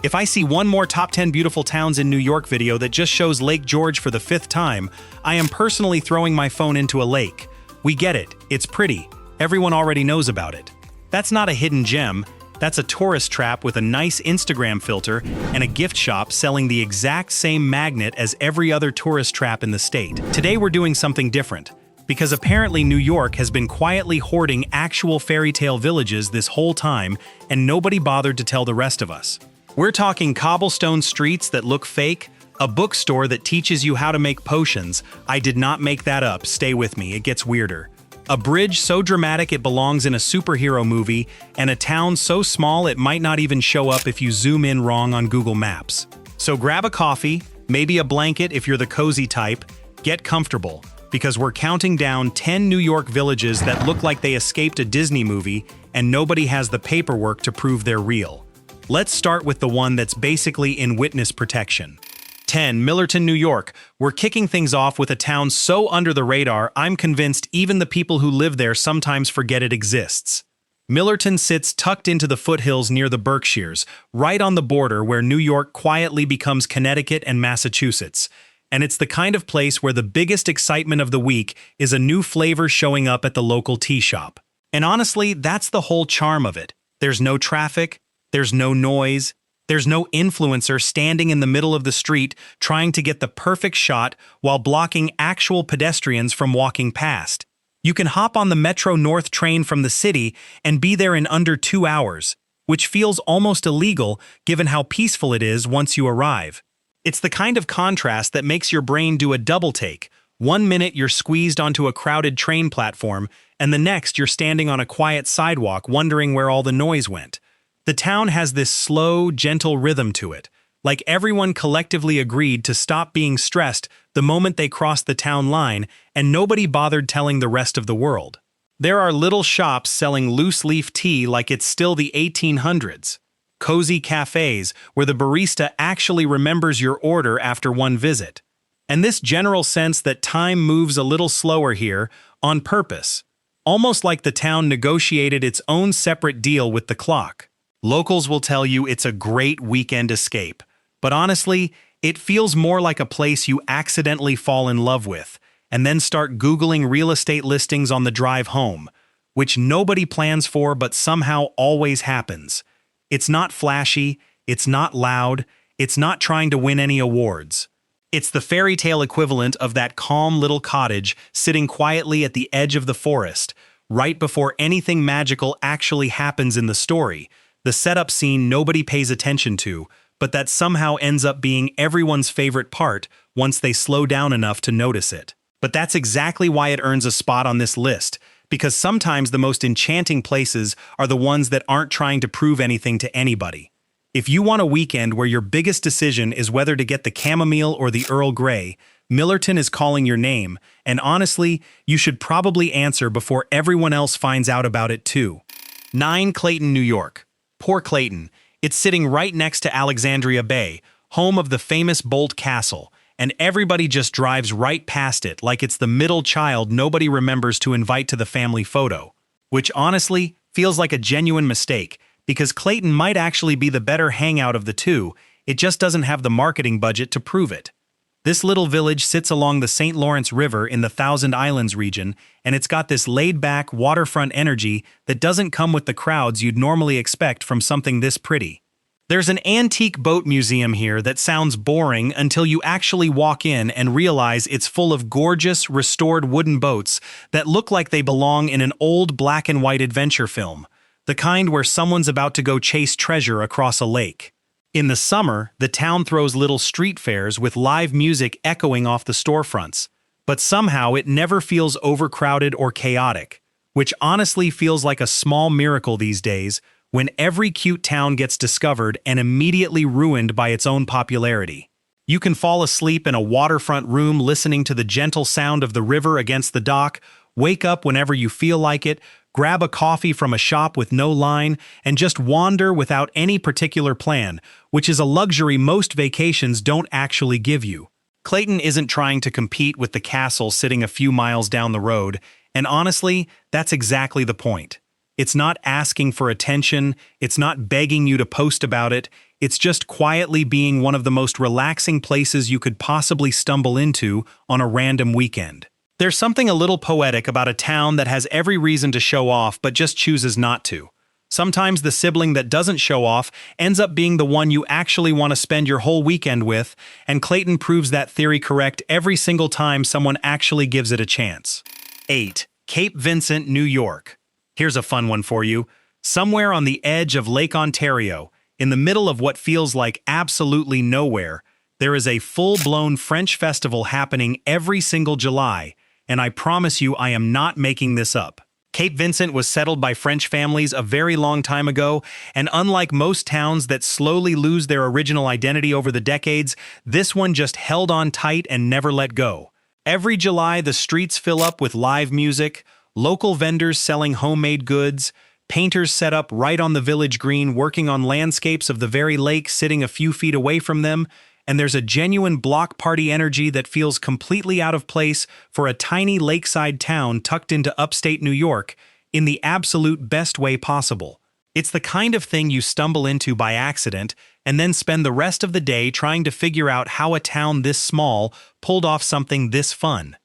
If I see one more top 10 beautiful towns in New York video that just shows Lake George for the 5th time, I am personally throwing my phone into a lake. We get it, it's pretty. Everyone already knows about it. That's not a hidden gem, that's a tourist trap with a nice Instagram filter and a gift shop selling the exact same magnet as every other tourist trap in the state. Today we're doing something different, because apparently New York has been quietly hoarding actual fairy tale villages this whole time, and nobody bothered to tell the rest of us. We're talking cobblestone streets that look fake, a bookstore that teaches you how to make potions. I did not make that up, stay with me, it gets weirder. A bridge so dramatic it belongs in a superhero movie, and a town so small it might not even show up if you zoom in wrong on Google Maps. So grab a coffee, maybe a blanket if you're the cozy type, get comfortable, because we're counting down 10 New York villages that look like they escaped a Disney movie and nobody has the paperwork to prove they're real. Let's start with the one that's basically in witness protection. 10. Millerton, New York. We're kicking things off with a town so under the radar, I'm convinced even the people who live there sometimes forget it exists. Millerton sits tucked into the foothills near the Berkshires, right on the border where New York quietly becomes Connecticut and Massachusetts. And it's the kind of place where the biggest excitement of the week is a new flavor showing up at the local tea shop. And honestly, that's the whole charm of it. There's no traffic, there's no noise, there's no influencer standing in the middle of the street trying to get the perfect shot while blocking actual pedestrians from walking past. You can hop on the Metro North train from the city and be there in under 2 hours, which feels almost illegal given how peaceful it is once you arrive. It's the kind of contrast that makes your brain do a double take. 1 minute you're squeezed onto a crowded train platform, and the next you're standing on a quiet sidewalk wondering where all the noise went. The town has this slow, gentle rhythm to it, like everyone collectively agreed to stop being stressed the moment they crossed the town line, and nobody bothered telling the rest of the world. There are little shops selling loose-leaf tea like it's still the 1800s. Cozy cafes where the barista actually remembers your order after one visit. And this general sense that time moves a little slower here, on purpose. Almost like the town negotiated its own separate deal with the clock. Locals will tell you it's a great weekend escape, but honestly, it feels more like a place you accidentally fall in love with, and then start Googling real estate listings on the drive home, which nobody plans for but somehow always happens. It's not flashy, it's not loud, it's not trying to win any awards. It's the fairy tale equivalent of that calm little cottage sitting quietly at the edge of the forest, right before anything magical actually happens in the story. The setup scene nobody pays attention to, but that somehow ends up being everyone's favorite part once they slow down enough to notice it. But that's exactly why it earns a spot on this list, because sometimes the most enchanting places are the ones that aren't trying to prove anything to anybody. If you want a weekend where your biggest decision is whether to get the chamomile or the Earl Grey, Millerton is calling your name, and honestly, you should probably answer before everyone else finds out about it too. 9. Clayton, New York. Poor Clayton. It's sitting right next to Alexandria Bay, home of the famous Bolt Castle, and everybody just drives right past it like it's the middle child nobody remembers to invite to the family photo. Which honestly feels like a genuine mistake, because Clayton might actually be the better hangout of the two, it just doesn't have the marketing budget to prove it. This little village sits along the St. Lawrence River in the Thousand Islands region, and it's got this laid-back, waterfront energy that doesn't come with the crowds you'd normally expect from something this pretty. There's an antique boat museum here that sounds boring until you actually walk in and realize it's full of gorgeous, restored wooden boats that look like they belong in an old black-and-white adventure film, the kind where someone's about to go chase treasure across a lake. In the summer, the town throws little street fairs with live music echoing off the storefronts, but somehow it never feels overcrowded or chaotic, which honestly feels like a small miracle these days when every cute town gets discovered and immediately ruined by its own popularity. You can fall asleep in a waterfront room listening to the gentle sound of the river against the dock, wake up whenever you feel like it, grab a coffee from a shop with no line, and just wander without any particular plan, which is a luxury most vacations don't actually give you. Clayton isn't trying to compete with the castle sitting a few miles down the road, and honestly, that's exactly the point. It's not asking for attention, it's not begging you to post about it, It's just quietly being one of the most relaxing places you could possibly stumble into on a random weekend. There's something a little poetic about a town that has every reason to show off but just chooses not to. Sometimes the sibling that doesn't show off ends up being the one you actually want to spend your whole weekend with, and Clayton proves that theory correct every single time someone actually gives it a chance. 8. Cape Vincent, New York. Here's a fun one for you. Somewhere on the edge of Lake Ontario, in the middle of what feels like absolutely nowhere, there is a full-blown French festival happening every single July, and I promise you I am not making this up. Cape Vincent was settled by French families a very long time ago, and unlike most towns that slowly lose their original identity over the decades, this one just held on tight and never let go. Every July, the streets fill up with live music, local vendors selling homemade goods, painters set up right on the village green working on landscapes of the very lake sitting a few feet away from them, and there's a genuine block party energy that feels completely out of place for a tiny lakeside town tucked into upstate New York in the absolute best way possible. It's the kind of thing you stumble into by accident and then spend the rest of the day trying to figure out how a town this small pulled off something this fun.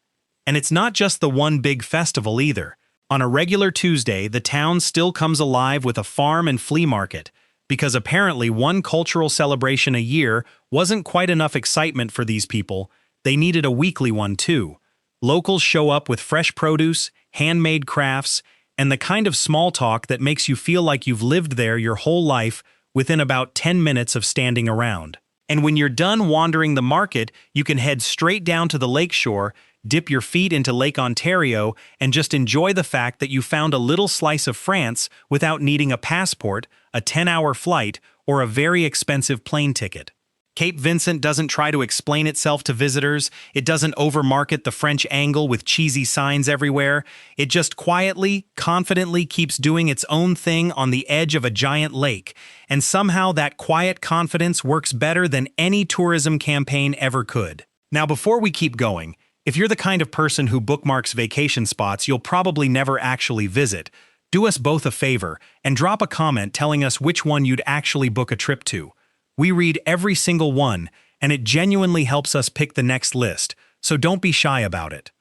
And it's not just the one big festival either. On a regular Tuesday, the town still comes alive with a farm and flea market, because apparently one cultural celebration a year wasn't quite enough excitement for these people. They needed a weekly one too. Locals show up with fresh produce, handmade crafts, and the kind of small talk that makes you feel like you've lived there your whole life within about 10 minutes of standing around. And when you're done wandering the market, you can head straight down to the lakeshore, dip your feet into Lake Ontario, and just enjoy the fact that you found a little slice of France without needing a passport, a 10-hour flight, or a very expensive plane ticket. Cape Vincent doesn't try to explain itself to visitors. It doesn't overmarket the French angle with cheesy signs everywhere. It just quietly, confidently keeps doing its own thing on the edge of a giant lake. And somehow that quiet confidence works better than any tourism campaign ever could. Now, before we keep going, if you're the kind of person who bookmarks vacation spots you'll probably never actually visit, do us both a favor and drop a comment telling us which one you'd actually book a trip to. We read every single one, and it genuinely helps us pick the next list, so don't be shy about it.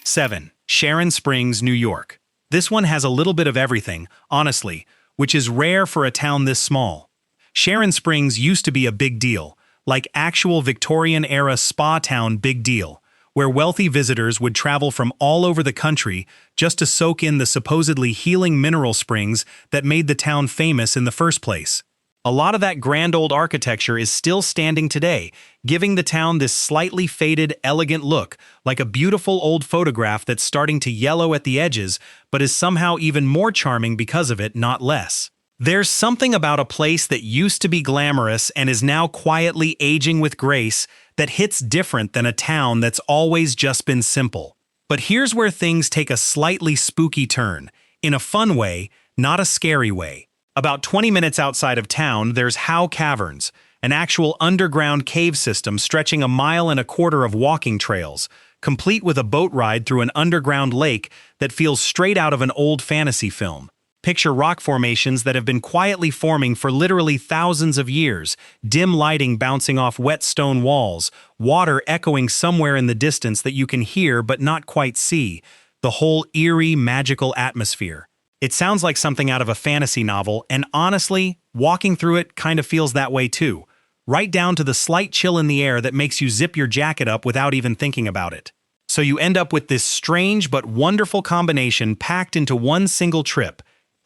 7. Sharon Springs, New York. This one has a little bit of everything, honestly, which is rare for a town this small. Sharon Springs used to be a big deal, like actual Victorian-era spa town big deal, where wealthy visitors would travel from all over the country just to soak in the supposedly healing mineral springs that made the town famous in the first place. A lot of that grand old architecture is still standing today, giving the town this slightly faded, elegant look, like a beautiful old photograph that's starting to yellow at the edges, but is somehow even more charming because of it, not less. There's something about a place that used to be glamorous and is now quietly aging with grace that hits different than a town that's always just been simple. But here's where things take a slightly spooky turn, in a fun way, not a scary way. About 20 minutes outside of town, there's Howe Caverns, an actual underground cave system stretching 1.25 miles of walking trails, complete with a boat ride through an underground lake that feels straight out of an old fantasy film. Picture rock formations that have been quietly forming for literally thousands of years, dim lighting bouncing off wet stone walls, water echoing somewhere in the distance that you can hear but not quite see, the whole eerie, magical atmosphere. It sounds like something out of a fantasy novel, and honestly, walking through it kind of feels that way too, right down to the slight chill in the air that makes you zip your jacket up without even thinking about it. So you end up with this strange but wonderful combination packed into one single trip.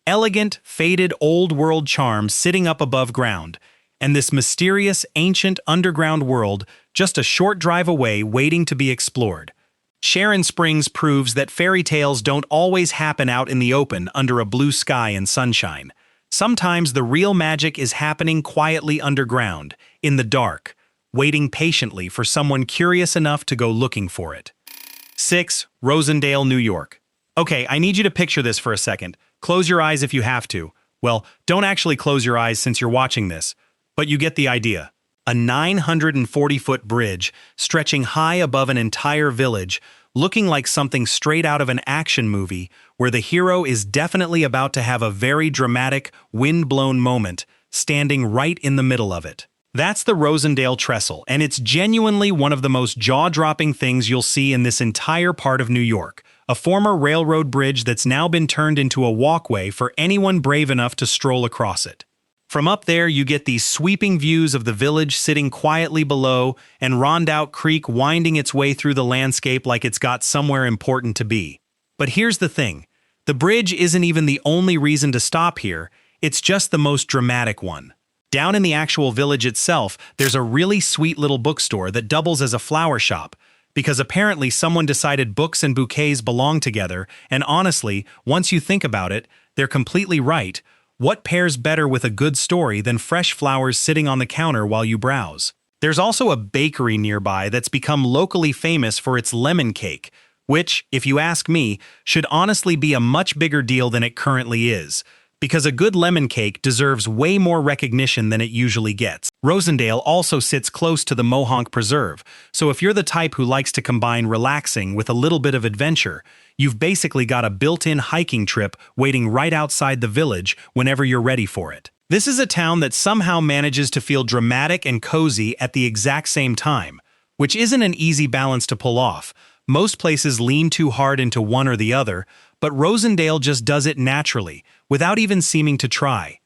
Elegant, faded old-world charm sitting up above ground, and this mysterious, ancient underground world just a short drive away waiting to be explored. Sharon Springs proves that fairy tales don't always happen out in the open under a blue sky and sunshine. Sometimes the real magic is happening quietly underground, in the dark, waiting patiently for someone curious enough to go looking for it. 6. Rosendale, New York. Okay, I need you to picture this for a second. Close your eyes if you have to. Well, don't actually close your eyes since you're watching this, but you get the idea. A 940-foot bridge stretching high above an entire village, looking like something straight out of an action movie where the hero is definitely about to have a very dramatic, wind-blown moment, standing right in the middle of it. That's the Rosendale Trestle, and it's genuinely one of the most jaw-dropping things you'll see in this entire part of New York, a former railroad bridge that's now been turned into a walkway for anyone brave enough to stroll across it. From up there, you get these sweeping views of the village sitting quietly below and Rondout Creek winding its way through the landscape like it's got somewhere important to be. But here's the thing. The bridge isn't even the only reason to stop here, it's just the most dramatic one. Down in the actual village itself, there's a really sweet little bookstore that doubles as a flower shop, because apparently someone decided books and bouquets belong together, and honestly, once you think about it, they're completely right. What pairs better with a good story than fresh flowers sitting on the counter while you browse? There's also a bakery nearby that's become locally famous for its lemon cake, which, if you ask me, should honestly be a much bigger deal than it currently is, because a good lemon cake deserves way more recognition than it usually gets. Rosendale also sits close to the Mohonk Preserve, so if you're the type who likes to combine relaxing with a little bit of adventure, you've basically got a built-in hiking trip waiting right outside the village whenever you're ready for it. This is a town that somehow manages to feel dramatic and cozy at the exact same time, which isn't an easy balance to pull off. Most places lean too hard into one or the other, but Rosendale just does it naturally, without even seeming to try.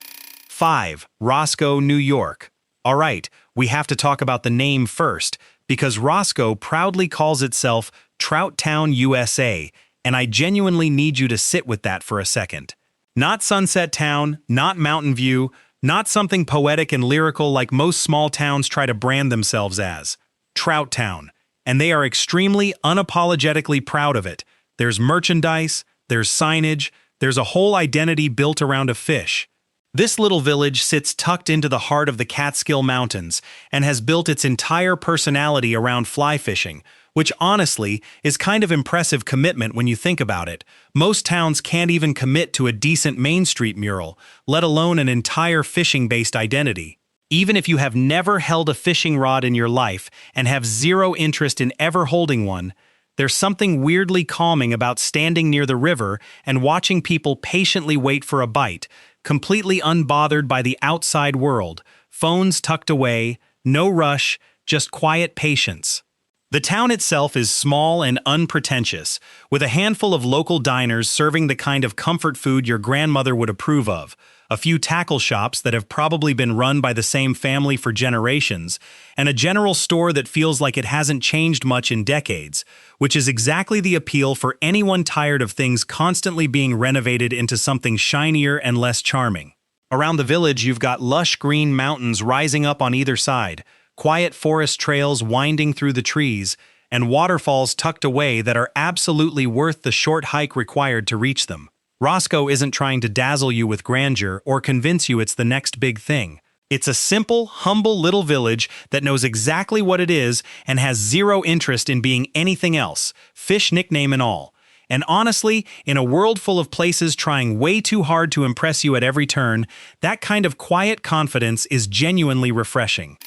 5. Roscoe, New York. Alright, we have to talk about the name first, because Roscoe proudly calls itself Trout Town, USA, and I genuinely need you to sit with that for a second. Not Sunset Town, not Mountain View, not something poetic and lyrical like most small towns try to brand themselves as. Trout Town. And they are extremely unapologetically proud of it. There's merchandise, there's signage, there's a whole identity built around a fish. This little village sits tucked into the heart of the Catskill Mountains and has built its entire personality around fly fishing, which honestly is kind of impressive commitment when you think about it. Most towns can't even commit to a decent Main Street mural, let alone an entire fishing-based identity. Even if you have never held a fishing rod in your life and have zero interest in ever holding one, there's something weirdly calming about standing near the river and watching people patiently wait for a bite, completely unbothered by the outside world, phones tucked away, no rush, just quiet patience. The town itself is small and unpretentious, with a handful of local diners serving the kind of comfort food your grandmother would approve of, a few tackle shops that have probably been run by the same family for generations, and a general store that feels like it hasn't changed much in decades, which is exactly the appeal for anyone tired of things constantly being renovated into something shinier and less charming. Around the village, you've got lush green mountains rising up on either side, quiet forest trails winding through the trees, and waterfalls tucked away that are absolutely worth the short hike required to reach them. Roscoe isn't trying to dazzle you with grandeur or convince you it's the next big thing. It's a simple, humble little village that knows exactly what it is and has zero interest in being anything else, fish nickname and all. And honestly, in a world full of places trying way too hard to impress you at every turn, that kind of quiet confidence is genuinely refreshing.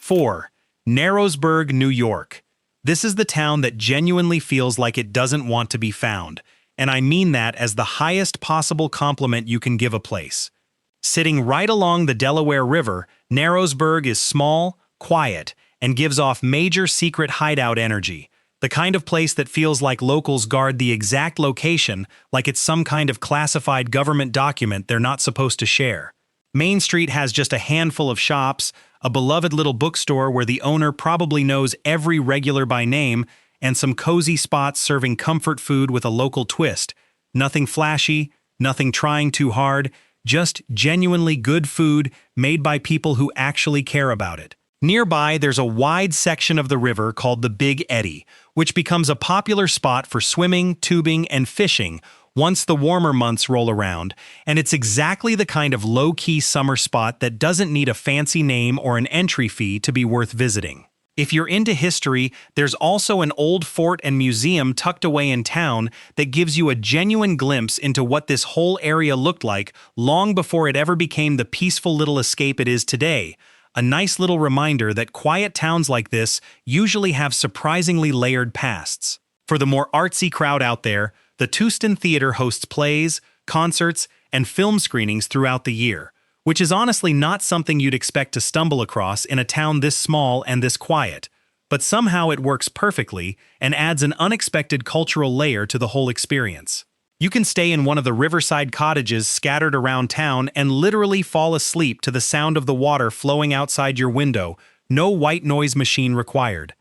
4. Narrowsburg, New York. This is the town that genuinely feels like it doesn't want to be found. And I mean that as the highest possible compliment you can give a place. Sitting right along the Delaware River, Narrowsburg is small, quiet, and gives off major secret hideout energy, the kind of place that feels like locals guard the exact location like it's some kind of classified government document they're not supposed to share. Main Street has just a handful of shops, a beloved little bookstore where the owner probably knows every regular by name, and some cozy spots serving comfort food with a local twist. Nothing flashy, nothing trying too hard, just genuinely good food made by people who actually care about it. Nearby, there's a wide section of the river called the Big Eddy, which becomes a popular spot for swimming, tubing, and fishing once the warmer months roll around, and it's exactly the kind of low-key summer spot that doesn't need a fancy name or an entry fee to be worth visiting. If you're into history, there's also an old fort and museum tucked away in town that gives you a genuine glimpse into what this whole area looked like long before it ever became the peaceful little escape it is today. A nice little reminder that quiet towns like this usually have surprisingly layered pasts. For the more artsy crowd out there, the Tustin Theater hosts plays, concerts, and film screenings throughout the year, which is honestly not something you'd expect to stumble across in a town this small and this quiet. But somehow it works perfectly and adds an unexpected cultural layer to the whole experience. You can stay in one of the riverside cottages scattered around town and literally fall asleep to the sound of the water flowing outside your window, no white noise machine required.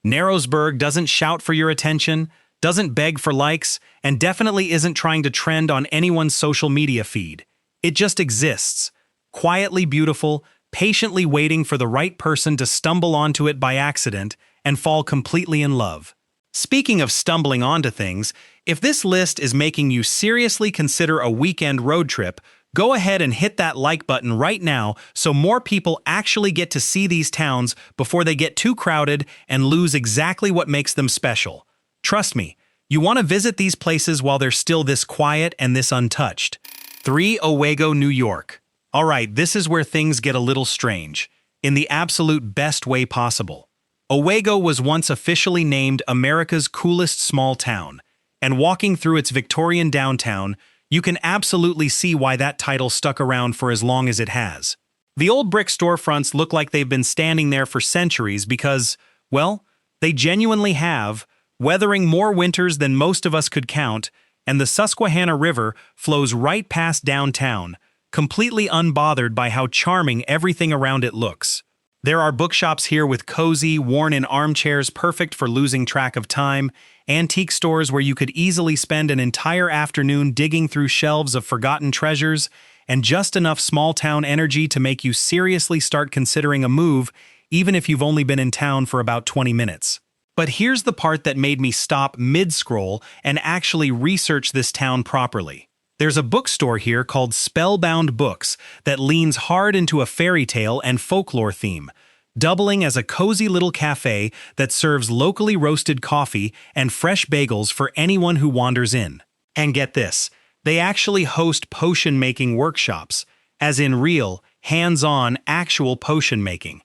Narrowsburg doesn't shout for your attention, doesn't beg for likes, and definitely isn't trying to trend on anyone's social media feed. It just exists, quietly beautiful, patiently waiting for the right person to stumble onto it by accident and fall completely in love. Speaking of stumbling onto things, if this list is making you seriously consider a weekend road trip, go ahead and hit that like button right now so more people actually get to see these towns before they get too crowded and lose exactly what makes them special. Trust me, you want to visit these places while they're still this quiet and this untouched. 3. Owego, New York. Alright, this is where things get a little strange, in the absolute best way possible. Owego was once officially named America's coolest small town, and walking through its Victorian downtown, you can absolutely see why that title stuck around for as long as it has. The old brick storefronts look like they've been standing there for centuries because, well, they genuinely have, weathering more winters than most of us could count, and the Susquehanna River flows right past downtown, completely unbothered by how charming everything around it looks. There are bookshops here with cozy, worn-in armchairs perfect for losing track of time, antique stores where you could easily spend an entire afternoon digging through shelves of forgotten treasures, and just enough small-town energy to make you seriously start considering a move, even if you've only been in town for about 20 minutes. But here's the part that made me stop mid-scroll and actually research this town properly. There's a bookstore here called Spellbound Books that leans hard into a fairy tale and folklore theme, doubling as a cozy little cafe that serves locally roasted coffee and fresh bagels for anyone who wanders in. And get this, they actually host potion-making workshops, as in real, hands-on, actual potion making.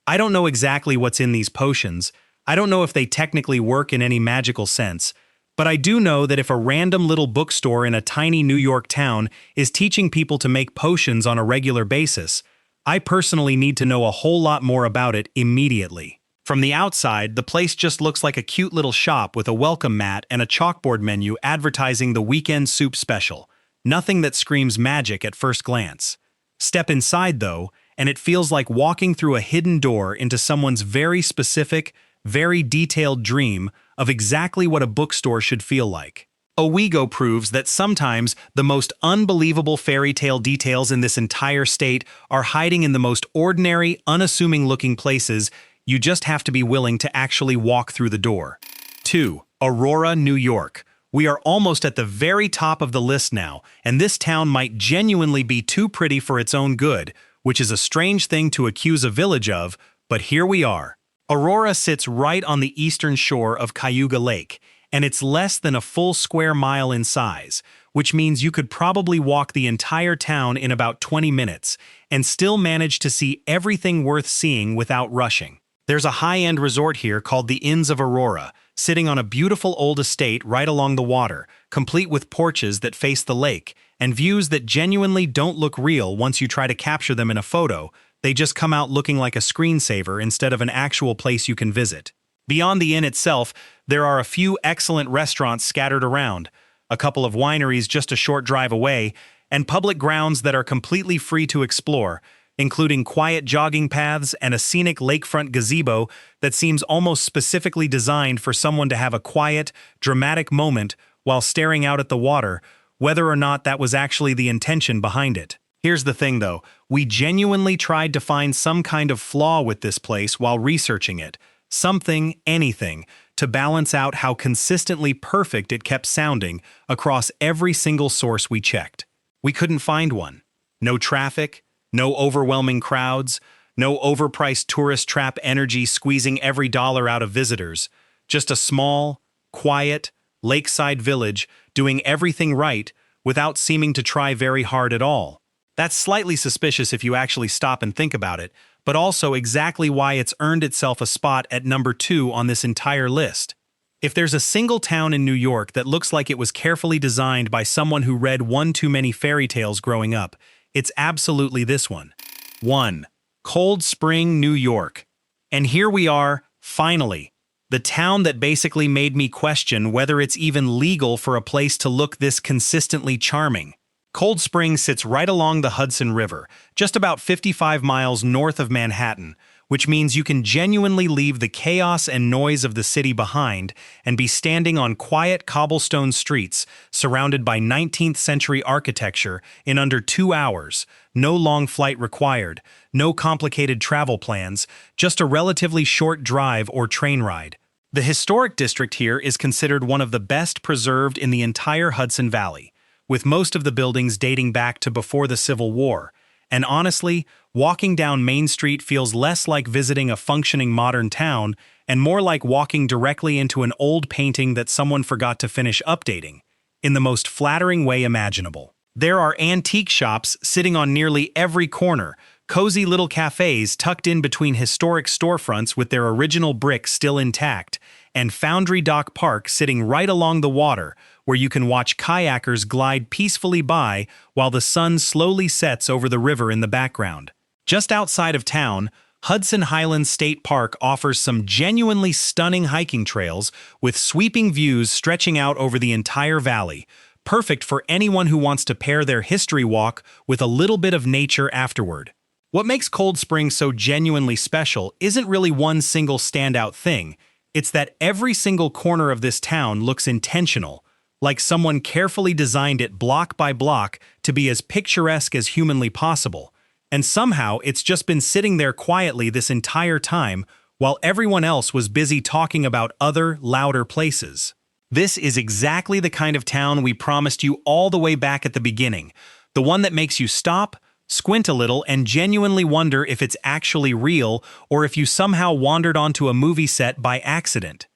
I don't know exactly what's in these potions. I don't know if they technically work in any magical sense, but I do know that if a random little bookstore in a tiny New York town is teaching people to make potions on a regular basis, I personally need to know a whole lot more about it immediately. From the outside, the place just looks like a cute little shop with a welcome mat and a chalkboard menu advertising the weekend soup special. Nothing that screams magic at first glance. Step inside, though, and it feels like walking through a hidden door into someone's very specific, very detailed dream of exactly what a bookstore should feel like. Owego proves that sometimes the most unbelievable fairy tale details in this entire state are hiding in the most ordinary, unassuming-looking places. You just have to be willing to actually walk through the door. 2. Aurora, New York. We are almost at the very top of the list now, and this town might genuinely be too pretty for its own good, which is a strange thing to accuse a village of, but here we are. Aurora sits right on the eastern shore of Cayuga Lake, and it's less than a full square mile in size, which means you could probably walk the entire town in about 20 minutes and still manage to see everything worth seeing without rushing. There's a high-end resort here called the Inns of Aurora, sitting on a beautiful old estate right along the water, complete with porches that face the lake, and views that genuinely don't look real once you try to capture them in a photo. They just come out looking like a screensaver instead of an actual place you can visit. Beyond the inn itself, there are a few excellent restaurants scattered around, a couple of wineries just a short drive away, and public grounds that are completely free to explore, including quiet jogging paths and a scenic lakefront gazebo that seems almost specifically designed for someone to have a quiet, dramatic moment while staring out at the water, whether or not that was actually the intention behind it. Here's the thing though, we genuinely tried to find some kind of flaw with this place while researching it, something, anything, to balance out how consistently perfect it kept sounding across every single source we checked. We couldn't find one. No traffic, no overwhelming crowds, no overpriced tourist trap energy squeezing every dollar out of visitors, just a small, quiet, lakeside village doing everything right without seeming to try very hard at all. That's slightly suspicious if you actually stop and think about it, but also exactly why it's earned itself a spot at number 2 on this entire list. If there's a single town in New York that looks like it was carefully designed by someone who read one too many fairy tales growing up, It's absolutely this one. 1. Cold Spring, New York. And here we are, finally. The town that basically made me question whether it's even legal for a place to look this consistently charming. Cold Spring sits right along the Hudson River, just about 55 miles north of Manhattan, which means you can genuinely leave the chaos and noise of the city behind and be standing on quiet cobblestone streets surrounded by 19th century architecture in under 2 hours. No long flight required, no complicated travel plans, just a relatively short drive or train ride. The historic district here is considered one of the best preserved in the entire Hudson Valley, with most of the buildings dating back to before the Civil War. And honestly, walking down Main Street feels less like visiting a functioning modern town and more like walking directly into an old painting that someone forgot to finish updating, in the most flattering way imaginable. There are antique shops sitting on nearly every corner, cozy little cafes tucked in between historic storefronts with their original brick still intact, and Foundry Dock Park sitting right along the water, where you can watch kayakers glide peacefully by while the sun slowly sets over the river in the background. Just outside of town, Hudson Highlands State Park offers some genuinely stunning hiking trails with sweeping views stretching out over the entire valley, perfect for anyone who wants to pair their history walk with a little bit of nature afterward. What makes Cold Spring so genuinely special isn't really one single standout thing. It's that every single corner of this town looks intentional, like someone carefully designed it block by block to be as picturesque as humanly possible. And somehow it's just been sitting there quietly this entire time while everyone else was busy talking about other, louder places. This is exactly the kind of town we promised you all the way back at the beginning, the one that makes you stop, squint a little, and genuinely wonder if it's actually real or if you somehow wandered onto a movie set by accident.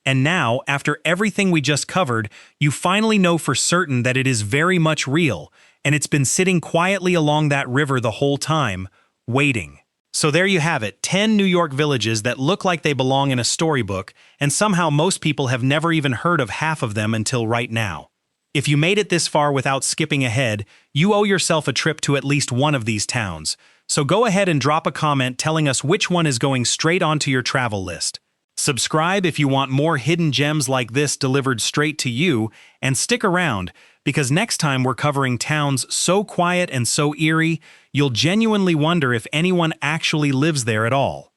And now, after everything we just covered, you finally know for certain that it is very much real, and it's been sitting quietly along that river the whole time, waiting. So there you have it, 10 New York villages that look like they belong in a storybook, and somehow most people have never even heard of half of them until right now. If you made it this far without skipping ahead, you owe yourself a trip to at least one of these towns. So go ahead and drop a comment telling us which one is going straight onto your travel list. Subscribe if you want more hidden gems like this delivered straight to you, and stick around, because next time we're covering towns so quiet and so eerie, you'll genuinely wonder if anyone actually lives there at all.